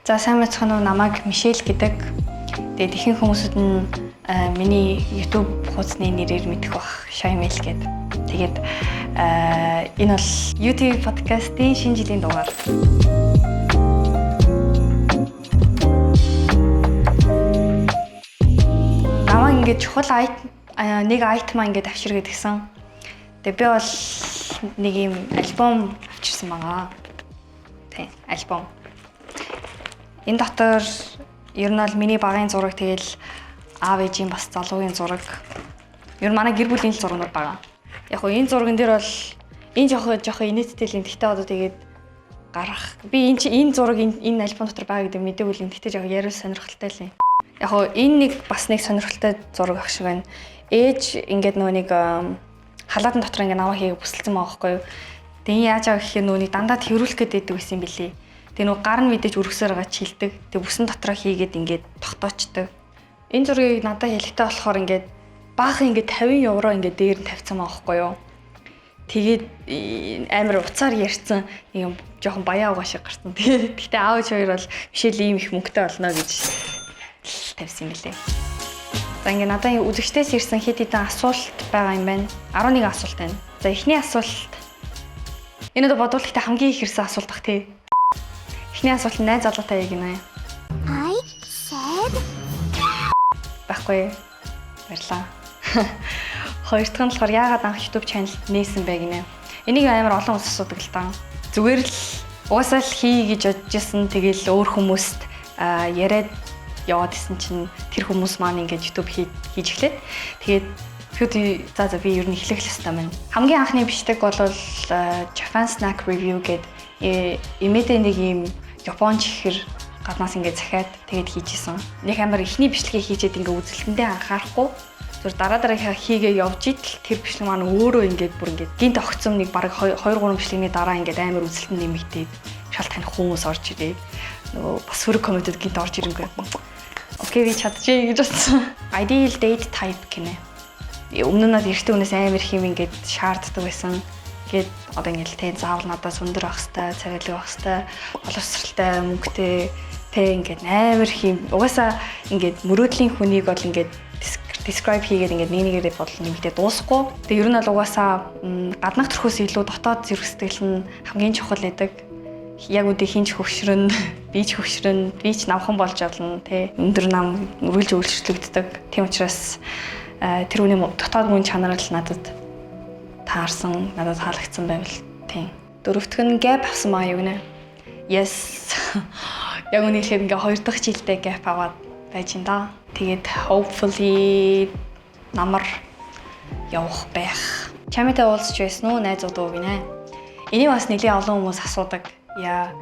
За сайн мэцхан уу, намайг Мишель гэдэг. Тэгээд ихэнх хүмүүсүүд нь миний YouTube хуудасны нэрээр мэдэх бах, Shymel гэдэг. Тэгээд энэ бол YouTube подкастын шинэ жилийн дугаар. Намайг ингээд чухал нэг айтмаа ингээд авчиргээд гисэн. Тэгээд би бол нэг юм альбом авчирсан байгаа. Тийм, альбом. Энэ дотор ер нь бол миний багын зураг, тэгэл аав ээжийн бас залуугийн зураг. Ер нь манай гэр бүлийн зургууд байгаа. Яг хөө энэ зурган дээр бол энэ жоохон инээдтэй л юм. Тэгтээ одоо тэгээд гарах. Би энэ зураг энэ альбом дотор байгаа гэдэг мэдээгүй л юм. Тэгтээ жоохон яриул сонирхолтой л юм. Яг хөө энэ нэг бас нэг сонирхолтой зураг ах шиг байна. Ээж ингээд нөгөө нэг халаатан дотор ингээд наваа хийгээ бүсэлсэн байгаа байхгүй юу. Тэгээ яаж авах гэхээр нөгөө дандаа тэрүүлэх гээд байдаг байсан юм билий. Тэгээ нөгөө гар нь мэдээж өргөсөөр байгаа чилдэг. Тэгээ бүсэн дотроо хийгээд ингээд тогтоочдөг. Энэ зургийг надад хэлэхтэй болохоор ингээд баахан ингээд 50 евро ингээд дээр нь тавьсан байгаа байхгүй юу. Тэгээд амар уцаар ярьсан юм жоохон баяа угаа шиг гарсан. Тэгтээ аав хоёр бол бишэл ийм их мөнгөтэй болно гэж тавьсан юм билээ. За ингээд надад үзэгчдээс ирсэн хэд хэдэн асуулт байгаа юм байна. 11 асуулт байна. За эхний асуулт. Энэ одоо бодвол ихтэй хамгийн их ирсэн асуулт бах тий. Эхний асуулт нь найз залуутай яг гинэ. I said Баггүй. Баярлаа. Хоёр дахь нь болохоор яагаад анх YouTube channel нээсэн бэ гинэ. Энийг амар олон хүмүүс асуудаг л таа. Зүгээр л угаасаа л хий гэж бодож исэн. Тэгэл өөр хүмүүст яриад яваад исэн чинь тэр хүмүүс маань ингээд YouTube хийж эхлээд тэгээд за би ер нь эхлэх л хэвээр байна. Хамгийн анхны бичлэг бол Japan Snack Review гэдэг имэдэ нэг юм Японч ихэр гаднаас ингээд захиад тэгээд хийжсэн. Нэг амар ихний бичлэгийг хийжээд ингээд үзэлтэндээ анхаарахгүй зүгээр дараа хийгээ явж идэл тэр бичлэг маань өөрөө ингээд бүр ингээд гинт огцом нэг бараг 2-3 бичлэгний дараа ингээд амар үзэлтэнд нэмэгдээд шал таних хүмүүс орж ирээд нөгөө бас хөрөг комментод гинт орж ирэнгүү. Окей би чадчихъя гэж бодсон. Ideal date type гинэ. Өмнө нь эрэгтэй хүнээс амар их юм ингээд шаарддаг байсан. Гээд одоо ингээд тэ заавал надаас өндөр ах хэвээр, цагаалаг ах хэвээр, боловсралтай, мөнгөтэй тэ ингээд амар их юм. Угаасаа ингээд мөрөөдлийн хүнийг бол ингээд describe хийгээд ингээд нэгнийгээрээ бодол нэмэгдээ дуусахгүй. Тэгээ ер нь бол угаасаа гаднах төрхөөс илүү дотоод зэрэг сэтгэл нь хамгийн чухал байдаг. Яг үдэ хинч хөвшрөн, би ч намхан болж болно тэ. Өндөр нам үргэлж өөрчлөгддөг. Тийм учраас тэр хүний дотоод мөн чанар л надад таарсан, надад таалагдсан байвал тийм. Дөрөвтг нь gap авсан маа юу гинэ. Yes. Яг үнэхээр ингээ 2 дахь жилдээ gap аваад байж ин да. Тэгээд hopefully намар явах байх. Чамтай уулзч байсан уу найзууд уу гинэ. Энийг бас нэлийн олон хүмүүс асуудаг. Яа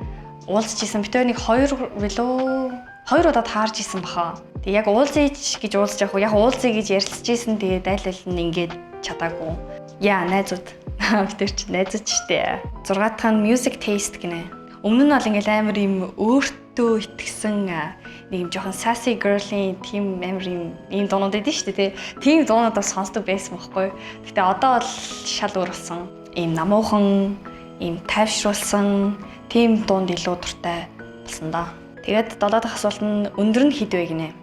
уулзч исэн битээ нэг 2 удаа таарж исэн баха. Тэг яг уулзъя гэж уулзж явах уу? Яг уулзъя гэж ярилцж исэн. Тэгээд айл нь ингээд чадаагүй. Яа найзууд. Битэр чи найзууд штэ. 6 дахь нь music taste гинэ. Өмнө нь бол ингээл амар юм өөртөө итгэсэн нэг юм жоохон sassy girl-ийн тийм амар юм дуунууд байдэн штэ тий. Тийм дуунуудаас сонсдог байсан байхгүй. Гэтэ одоо бол шал өөр болсон. Ийм намуухан, ийм тайвшруулсан тийм дуунд илүү дуртай болсон да. Тэгээд 7 дахь асуулт нь өндөр нь хэд вэ гинэ.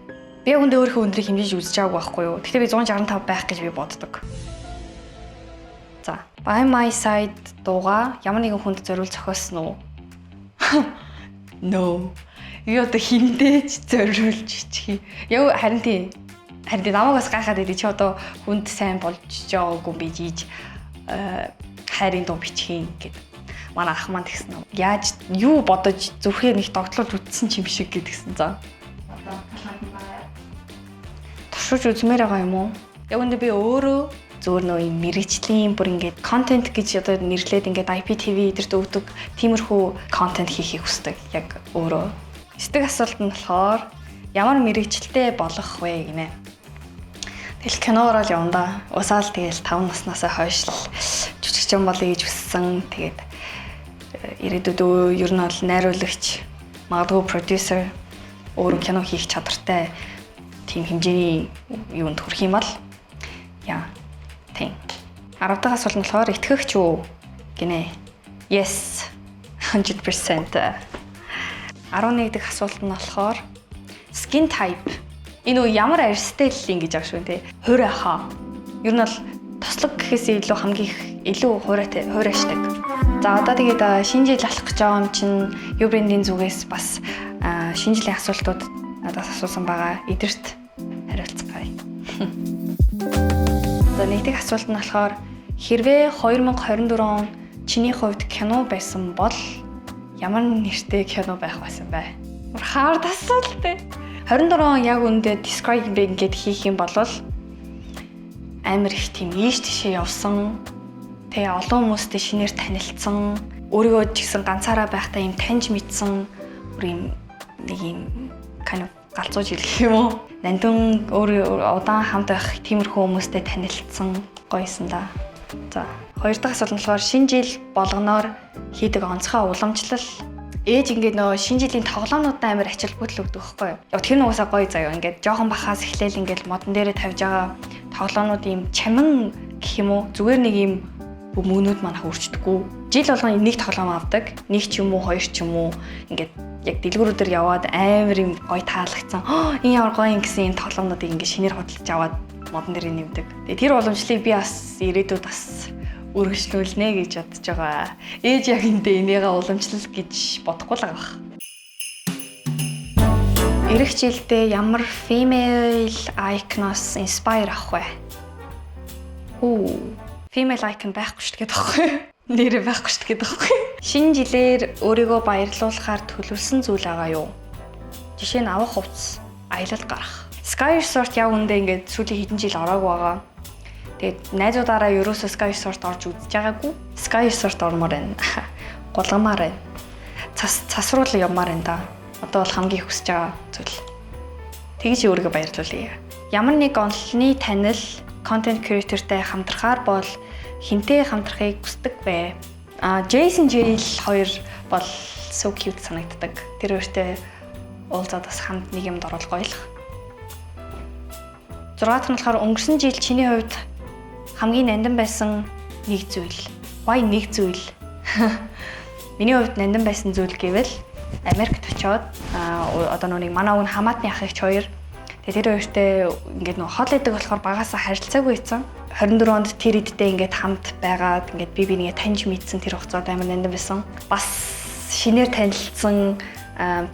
Би яг өндөө өөрийнхөө өндрийг хэмжиж үзэж байгаагүй байхгүй юу. Гэхдээ би 165 байх гэж би боддог. За, By My Side дууга ямар нэгэн хүнд зориул зохиосон уу? No. Би одоо хиндэж зориулж ичхий. Яг харин тийм намайгаас гайхаад идэв чи одоо хүнд сайн болж байгаагүй би жийж хайрын дуу бичих юм гэдэг. Манай ах маань тэгсэн юм. Яаж юу бодож зүрхээ нэг догтлуулж үтсэн ч юм шиг гэдгсэн за. Туршиж үзмээр байгаа юм уу? Яг үндэ би өөрөө зөөр нөө юм мэрэгжлийн бүр ингээд контент гэж одоо нэрлээд ингээд IPTV эдэрт өгдөг тиймэрхүү контент хийхийг хүсдэг. Яг өөрөө. Эсвэл асуулт нь болохоор ямар мэрэгчлээ болох вэ гинэ. Тэгэл киноор л явна да. Усаал тэгэл 5 наснаасаа хойш л жүжигчин болъё гэж хүссэн. Тэгээд ирээдүйд ер нь бол найруулагч, магадгүй продюсер өөрөө кино хийх чадвартай тийм хэмжээний юунд хүрэх юм бол яа тийм 10 дахь асуулт нь болохоор итгэгч үү гинэ. Yes 100%. 11 дахь асуулт нь болохоор skin type. Энэ үе ямар арьстай л ингэж байгаа шүү тий. Хуурай хаа. Ер нь бол тослог гэхээс илүү хамгийн илүү хуурайшдаг. За одоо тэгээд шинэ жил алах гэж байгаа юм чинь юу брендийн зүгээс бас шинэ жилийн асуултууд надаас асуусан байгаа. Эдгэрт хариулцгаая. За нэг дэх асуулт нь болохоор хэрвээ 2024 он чиний хувьд кино байсан бол ямар нэртэй кино байх байсан бэ? Хаард асуулт те. 24 он яг үндэ describing гэд хийх юм бол амар их тийм ийш тийшээ явсан. Тэгээ олон хүмүүстэй шинээр танилцсан. Өөрийгөө ч гэсэн ганцаараа байхдаа юм таньж мэдсэн. Бүр нэг юм kind of галзууж ирэх юм уу? Нандин удаан хамт байх тиймэрхүү хүмүүстэй танилцсан гоёсэн да. За, хоёр дахь асуулт нь болохоор шинэ жил болгоноор хийдэг онцгой уламжлал. Ээж ингээд нөгөө шинэ жилийн тоглоомнуудад амар ачаал бүтэл өгдөг байхгүй юу? Яг тэр нугасаа гоё заяа. Ингээд жоохон бахаас эхлээл ингээд модон дээрээ тавьж байгаа тоглоомнууд ийм чамин гэх юм уу? Зүгээр нэг ийм мөнүүд манайх үрчдэггүй. Жил болгон нэг тоглоом авдаг. Нэг ч юм уу, хоёр ч юм уу. Ингээд яг дэлгүүрүүдээр яваад амар юм гоё таалагдсан. Энэ ямар гоё юм гэсэн юм тоглоомнуудыг ингээд шинээр хөдөлж аваад модон дээр нэмдэг. Тэгээ тэр уламжлалыг би бас ирээдүйд бас үргэлжлүүлнэ гэж бодож байгаа. Ээж яг энийгээ уламжлал гэж бодохгүй л байгаа бах. Ирэх жилдээ ямар female icon-оос inspire авах вэ? Female icon байхгүй шүү дээ гэхгүй. Нэрээ байхгүй шүү дээ гэхгүй. Шинэ жилээр өөрийгөө баярлуулахаар төлөвлөсөн зүйл байгаа юу? Жишээ нь авах хувцас, аялал гарах. Sky Resort яг үндэ ингээд сүүлийн хэдэн жил ороогүй байгаа. Тэгээд найзуудаараа ерөөсөө Sky Resort орж үзэж байгаагүй. Sky Resort ормоор байна. Гулгамаар байна. Цас руу л явмаар байна да. Одоо бол хамгийн хүсэж байгаа зүйл. Тэгж өөрийгөө баярлуулъя. Ямар нэг онлны танил content creator-тай хамтрахаар бол хинтээ хамтрахыг хүсдэг вэ? Jason Jail хоёр бол so cute санагддаг. Тэр өөртөө уулзаад бас хамт нэг юмд оруулах гоёлох. 6 дахь нь болохоор өнгөрсөн жил чиний хувьд хамгийн нандин байсан нэг зүйл. Why нэг зүйл? Миний хувьд нандин байсан зүйл гэвэл Америкт очиод одоо нэг манай өвн хамаатны ах ихч хоёр. Тэгээ тэр хоёртой ингээд нөгөө хол идэг болохоор багасаа харилцаагүй байсан. 24 онд тэр идтэй ингээд хамт байгаад ингээд би нэгээ таньж мэдсэн тэр хугацаанд амар нандин байсан. Бас шинээр танилцсан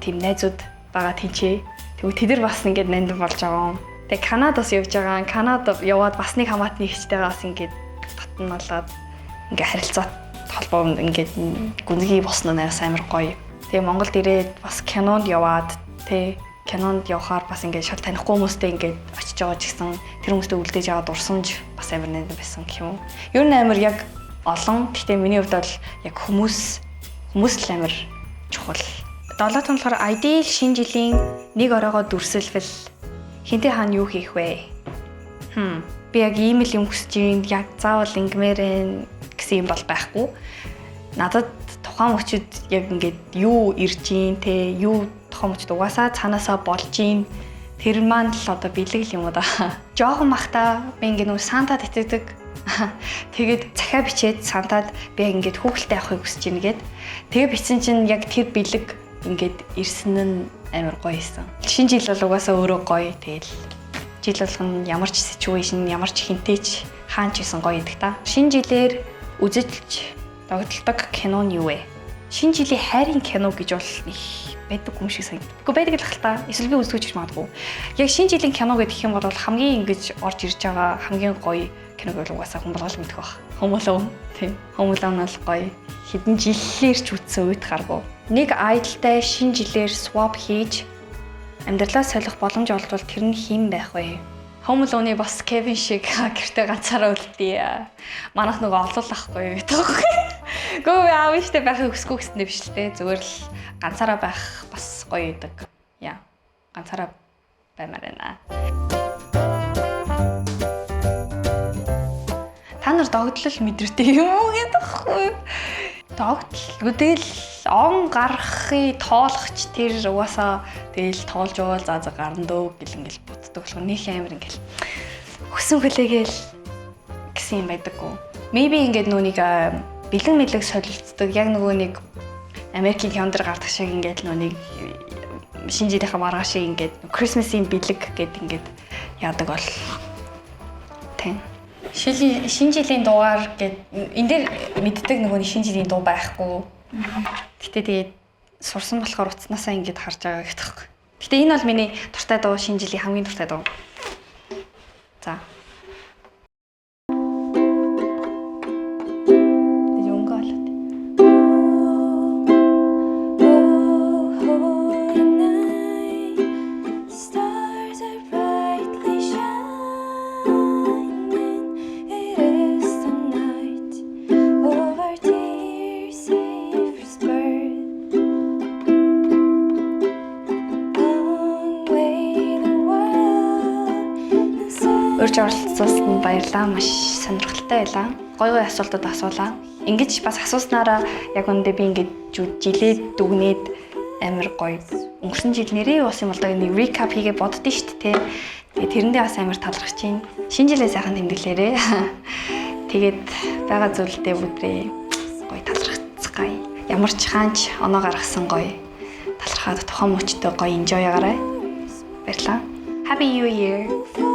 тийм найзууд байгаа тийчээ. Тэгвэл тэд нар бас ингээд нандин болж байгаа юм. Тэгээ Канадад бас явж байгаа. Канадад яваад бас нэг хамаатны ихчтэйгээс ингээд татналаад ингээд харилцаа холбоонд ингээд гүнзгий босно нээс амар гоё. Тэгээ Монголд ирээд бас кинонд яваад кинонд явахаар бас ингээд шал танихгүй хүмүүстэй ингээд очиж байгаа ч гэсэн тэр хүмүүстэй үлдээж аваад урсамж бас амар нандин байсан гэх юм. Ер нь амар яг олон. Гэхдээ миний хувьд бол яг хүмүүс л амар чухал. 7 дахь нь болохоор ideal шинэ жилийн нэг оройгоо дүрсэлвэл хинтээ хаана юу хийх вэ? Би яг ийм л юм хүсэж юм, яг заавал ингэмээр гэсэн юм бол байхгүй. Надад тухайн өчид яг ингээд юу ирж ийн те юу тухайн өчид угаасаа цаанаасаа болж ийн тэр маань л одоо бэлэг юм уу да. Жохон махта би ингээд нөө сантад итгэдэг. Тэгээд захиа бичээд сантад би яг ингээд хүүхэлтэй авахыг хүсэж ийн гээд тэгээ бичсэн чинь яг тэр бэлэг ингээд ирсэн нь амар гоё байсан. Шинэ жил бол угаасаа өөрөө гоё. Тэгэл жил болгон ямар ч situation, ямар ч хинтээч хаан ч гэсэн гоё идэг та. Шинэ жилээр үзэж догтлдог кино нь юу вэ? Шинэ жилийн хайрын кино гэж бол их байдаг юм шиг санагдав. Гэхдээ байдаг л хэл та. Эсвэл би үздэг ч магадгүй. Яг шинэ жилийн кино гэдэг юм бол хамгийн ингэж орж ирж байгаа хамгийн гоё киног бол угаасаа Хүмүүлгал мэдэх баг. Хүмүүлгал тийм. Хүмүүлгал нь бол гоё. Хэдэн жилээр ч үзсэн үед гаргав. Нэг айдалтай шинэ жилээр swap хийж амьдралаа солих боломж олдвол тэр нь хэн байх вэ? Home Alone-ы бас Kevin шиг гэртээ ганцаараа үлдээ. Манайх нөгөө олуулахгүй гэдэг байхгүй. Гөө аав ихтэй байхыг хүсэхгүй гэсэндээ биш л дээ. Зүгээр л ганцаараа байх бас гоё идэг. Яа. Ганцаараа баймаар байна. Та нар догтлол мэдэрдэг юм уу гэдэг байхгүй. Догтлол тэгэл он гарахыг тоолохч тэр угаасаа тэгэл тоолж байгаа за гарна дөө гэл ингээл боддог болохоор нэг амар ингээл хөсөн хөлөгээл гэсэн юм байдаггүй. Maybe ингээд нүг бэлэн мэлэг солилцдог яг нөгөө нэг Америкийн кинон дэр гардаг шиг ингээд нүг шинэ жилийнхаа маргааш шиг ингээд Christmas-ийн бэлэг гэдэг ингээд яадаг бол тийм. Шинэ жилийн дуугаар гээд энэ дээр мэддэг нөгөө шинэ жилийн дуу байхгүй. Гэтэ тэгээд сурсан болохоор утаснасаа ингээд харж байгаа гэх тоххой. Гэтэ энэ бол миний дуртай дуу, шинэ жилийн хамгийн дуртай дуу. За. Урьж оролцсонд баярлалаа. Маш сонирхолтой байлаа. Гоё асуултууд асуулаа. Ингэж бас асууснараа яг үндэ би ингэж жилээд дүгнээд амар гоё. Өнгөрсөн жил нэрээ бас юм бол нэг recap хийгээ боддоо шүү дээ. Тэгээ тэрэндээ бас амар талархаж байна. Шинэ жилээ сайхан тэмдэглээрээ. Тэгээд байгаа зүйлдээ бүдрээ гоё талархацгаая. Ямар ч хаанч оноо гаргасан гоё. Талархаад тухайн мөчтөө гоё enjoy ягаарай. Баярлалаа. Happy New Year.